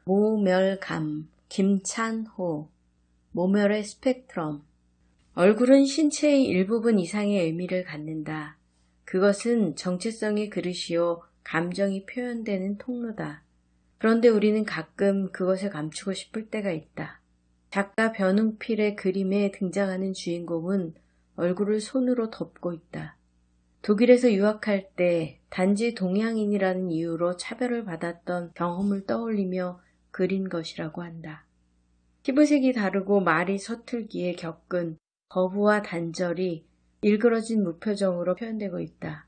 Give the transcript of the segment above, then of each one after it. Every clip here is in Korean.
모멸감, 김찬호, 모멸의 스펙트럼. 얼굴은 신체의 일부분 이상의 의미를 갖는다. 그것은 정체성의 그릇이요, 감정이 표현되는 통로다. 그런데 우리는 가끔 그것을 감추고 싶을 때가 있다. 작가 변웅필의 그림에 등장하는 주인공은 얼굴을 손으로 덮고 있다. 독일에서 유학할 때 단지 동양인이라는 이유로 차별을 받았던 경험을 떠올리며 그린 것이라고 한다. 피부색이 다르고 말이 서툴기에 겪은 거부와 단절이 일그러진 무표정으로 표현되고 있다.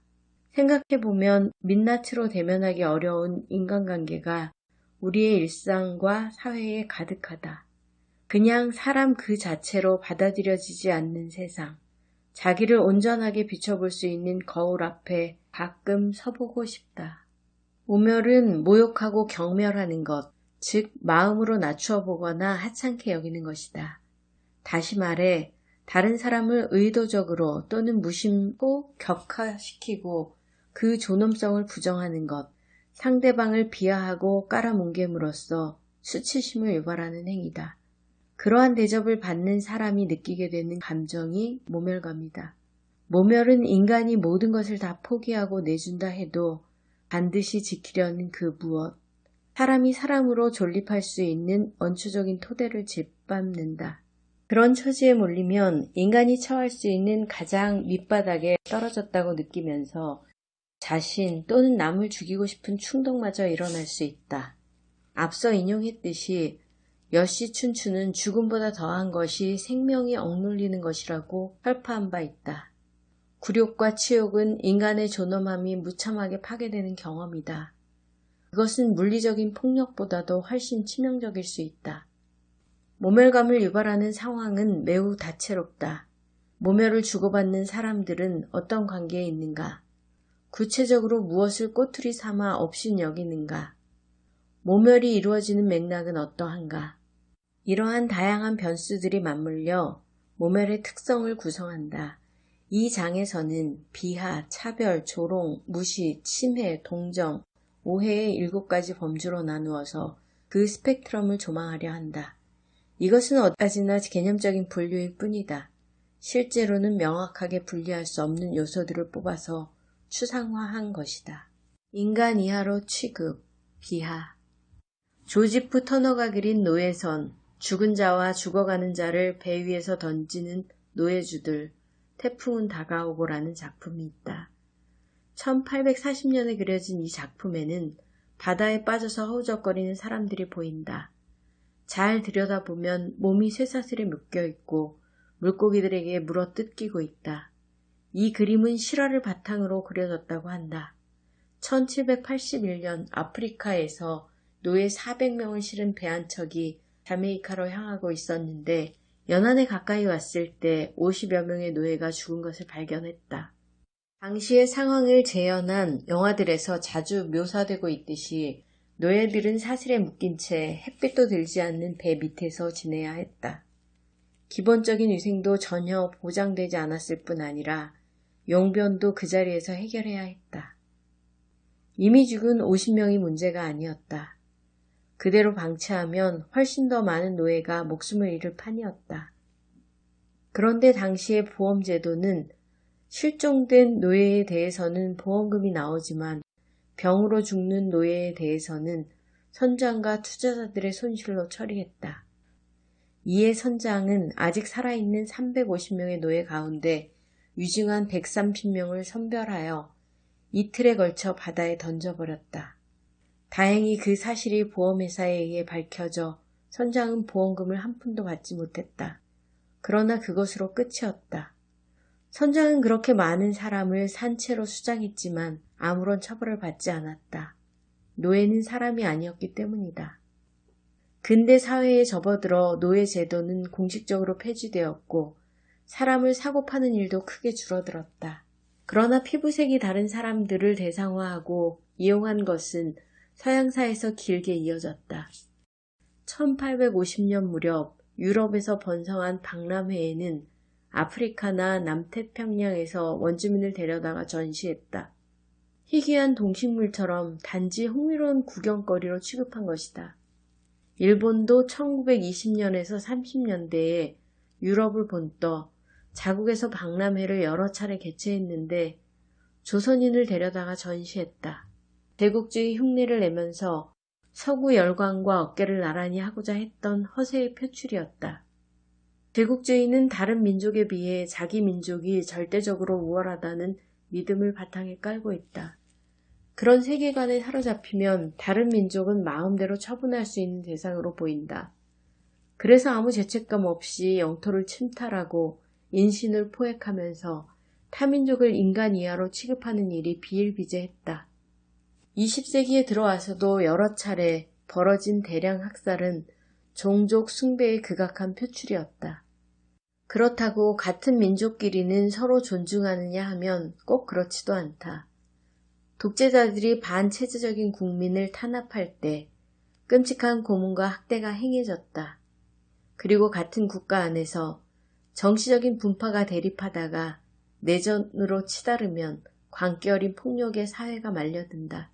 생각해보면 민낯으로 대면하기 어려운 인간관계가 우리의 일상과 사회에 가득하다. 그냥 사람 그 자체로 받아들여지지 않는 세상. 자기를 온전하게 비춰볼 수 있는 거울 앞에 가끔 서보고 싶다. 모멸은 모욕하고 경멸하는 것, 즉 마음으로 낮추어 보거나 하찮게 여기는 것이다. 다시 말해 다른 사람을 의도적으로 또는 무심코 격화시키고 그 존엄성을 부정하는 것, 상대방을 비하하고 깔아뭉갰으로써 수치심을 유발하는 행위다. 그러한 대접을 받는 사람이 느끼게 되는 감정이 모멸감이다. 모멸은 인간이 모든 것을 다 포기하고 내준다 해도 반드시 지키려는 그 무엇, 사람이 사람으로 존립할 수 있는 원초적인 토대를 짓밟는다. 그런 처지에 몰리면 인간이 처할 수 있는 가장 밑바닥에 떨어졌다고 느끼면서 자신 또는 남을 죽이고 싶은 충동마저 일어날 수 있다. 앞서 인용했듯이 여시춘추는 죽음보다 더한 것이 생명이 억눌리는 것이라고 설파한 바 있다. 굴욕과 치욕은 인간의 존엄함이 무참하게 파괴되는 경험이다. 그것은 물리적인 폭력보다도 훨씬 치명적일 수 있다. 모멸감을 유발하는 상황은 매우 다채롭다. 모멸을 주고받는 사람들은 어떤 관계에 있는가? 구체적으로 무엇을 꼬투리 삼아 업신 여기는가? 모멸이 이루어지는 맥락은 어떠한가? 이러한 다양한 변수들이 맞물려 모멸의 특성을 구성한다. 이 장에서는 비하, 차별, 조롱, 무시, 침해, 동정, 오해의 7가지 범주로 나누어서 그 스펙트럼을 조망하려 한다. 이것은 어디까지나 개념적인 분류일 뿐이다. 실제로는 명확하게 분리할 수 없는 요소들을 뽑아서 추상화한 것이다. 인간 이하로 취급, 비하. 조지프 터너가 그린 노예선, 죽은 자와 죽어가는 자를 배 위에서 던지는 노예주들, 태풍은 다가오고라는 작품이 있다. 1840년에 그려진 이 작품에는 바다에 빠져서 허우적거리는 사람들이 보인다. 잘 들여다보면 몸이 쇠사슬에 묶여있고 물고기들에게 물어 뜯기고 있다. 이 그림은 실화를 바탕으로 그려졌다고 한다. 1781년 아프리카에서 노예 400명을 실은 배 한 척이 자메이카로 향하고 있었는데 연안에 가까이 왔을 때 50여 명의 노예가 죽은 것을 발견했다. 당시의 상황을 재현한 영화들에서 자주 묘사되고 있듯이 노예들은 사슬에 묶인 채 햇빛도 들지 않는 배 밑에서 지내야 했다. 기본적인 위생도 전혀 보장되지 않았을 뿐 아니라 용변도 그 자리에서 해결해야 했다. 이미 죽은 50명이 문제가 아니었다. 그대로 방치하면 훨씬 더 많은 노예가 목숨을 잃을 판이었다. 그런데 당시의 보험제도는 실종된 노예에 대해서는 보험금이 나오지만 병으로 죽는 노예에 대해서는 선장과 투자자들의 손실로 처리했다. 이에 선장은 아직 살아있는 350명의 노예 가운데 위중한 130명을 선별하여 이틀에 걸쳐 바다에 던져버렸다. 다행히 그 사실이 보험회사에 의해 밝혀져 선장은 보험금을 한 푼도 받지 못했다. 그러나 그것으로 끝이었다. 선장은 그렇게 많은 사람을 산채로 수장했지만 아무런 처벌을 받지 않았다. 노예는 사람이 아니었기 때문이다. 근대 사회에 접어들어 노예 제도는 공식적으로 폐지되었고 사람을 사고 파는 일도 크게 줄어들었다. 그러나 피부색이 다른 사람들을 대상화하고 이용한 것은 서양사에서 길게 이어졌다. 1850년 무렵 유럽에서 번성한 박람회에는 아프리카나 남태평양에서 원주민을 데려다가 전시했다. 희귀한 동식물처럼 단지 흥미로운 구경거리로 취급한 것이다. 일본도 1920년에서 30년대에 유럽을 본떠 자국에서 박람회를 여러 차례 개최했는데 조선인을 데려다가 전시했다. 대국주의 흉내를 내면서 서구 열광과 어깨를 나란히 하고자 했던 허세의 표출이었다. 대국주의는 다른 민족에 비해 자기 민족이 절대적으로 우월하다는 믿음을 바탕에 깔고 있다. 그런 세계관에 사로잡히면 다른 민족은 마음대로 처분할 수 있는 대상으로 보인다. 그래서 아무 죄책감 없이 영토를 침탈하고 인신을 포획하면서 타민족을 인간 이하로 취급하는 일이 비일비재했다. 20세기에 들어와서도 여러 차례 벌어진 대량 학살은 종족 숭배의 극악한 표출이었다. 그렇다고 같은 민족끼리는 서로 존중하느냐 하면 꼭 그렇지도 않다. 독재자들이 반체제적인 국민을 탄압할 때 끔찍한 고문과 학대가 행해졌다. 그리고 같은 국가 안에서 정치적인 분파가 대립하다가 내전으로 치달으면 광기 어린 폭력의 사회가 말려든다.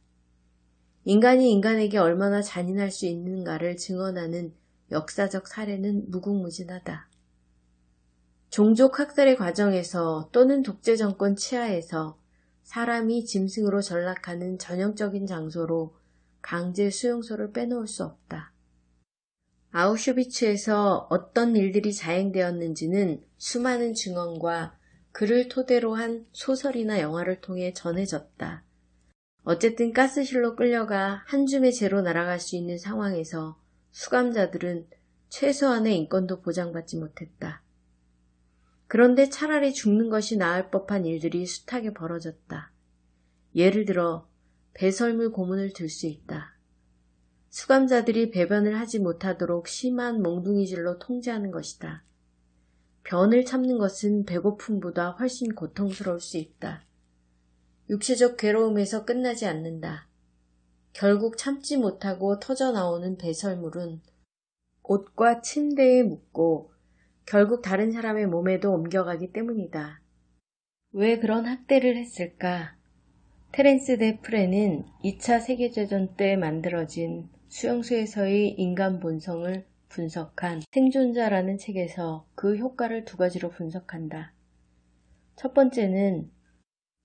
인간이 인간에게 얼마나 잔인할 수 있는가를 증언하는 역사적 사례는 무궁무진하다. 종족 학살의 과정에서 또는 독재 정권 치하에서 사람이 짐승으로 전락하는 전형적인 장소로 강제 수용소를 빼놓을 수 없다. 아우슈비츠에서 어떤 일들이 자행되었는지는 수많은 증언과 그를 토대로 한 소설이나 영화를 통해 전해졌다. 어쨌든 가스실로 끌려가 한 줌의 재로 날아갈 수 있는 상황에서 수감자들은 최소한의 인권도 보장받지 못했다. 그런데 차라리 죽는 것이 나을 법한 일들이 숱하게 벌어졌다. 예를 들어 배설물 고문을 들 수 있다. 수감자들이 배변을 하지 못하도록 심한 몽둥이질로 통제하는 것이다. 변을 참는 것은 배고픔보다 훨씬 고통스러울 수 있다. 육체적 괴로움에서 끝나지 않는다. 결국 참지 못하고 터져나오는 배설물은 옷과 침대에 묻고 결국 다른 사람의 몸에도 옮겨가기 때문이다. 왜 그런 학대를 했을까? 테렌스 데 프레는 2차 세계대전 때 만들어진 수용소에서의 인간 본성을 분석한 생존자라는 책에서 그 효과를 두 가지로 분석한다. 첫 번째는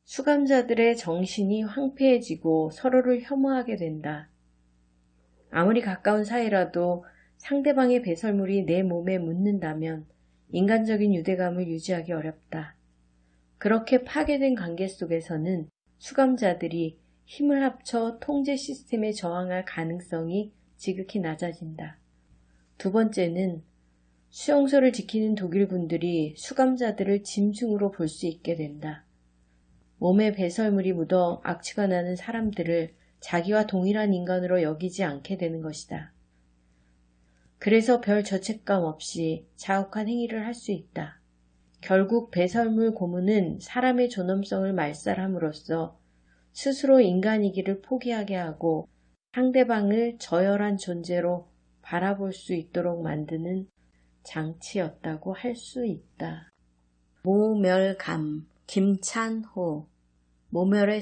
수감자들의 정신이 황폐해지고 서로를 혐오하게 된다. 아무리 가까운 사이라도 상대방의 배설물이 내 몸에 묻는다면 인간적인 유대감을 유지하기 어렵다. 그렇게 파괴된 관계 속에서는 수감자들이 힘을 합쳐 통제 시스템에 저항할 가능성이 지극히 낮아진다. 두 번째는 수용소를 지키는 독일군들이 수감자들을 짐승으로 볼 수 있게 된다. 몸에 배설물이 묻어 악취가 나는 사람들을 자기와 동일한 인간으로 여기지 않게 되는 것이다. 그래서 별 죄책감 없이 자욱한 행위를 할 수 있다. 결국 배설물 고문은 사람의 존엄성을 말살함으로써 스스로 인간이기를 포기하게 하고 상대방을 저열한 존재로 바라볼 수 있도록 만드는 장치였다고 할 수 있다. 모멸감, 김찬호, 모멸의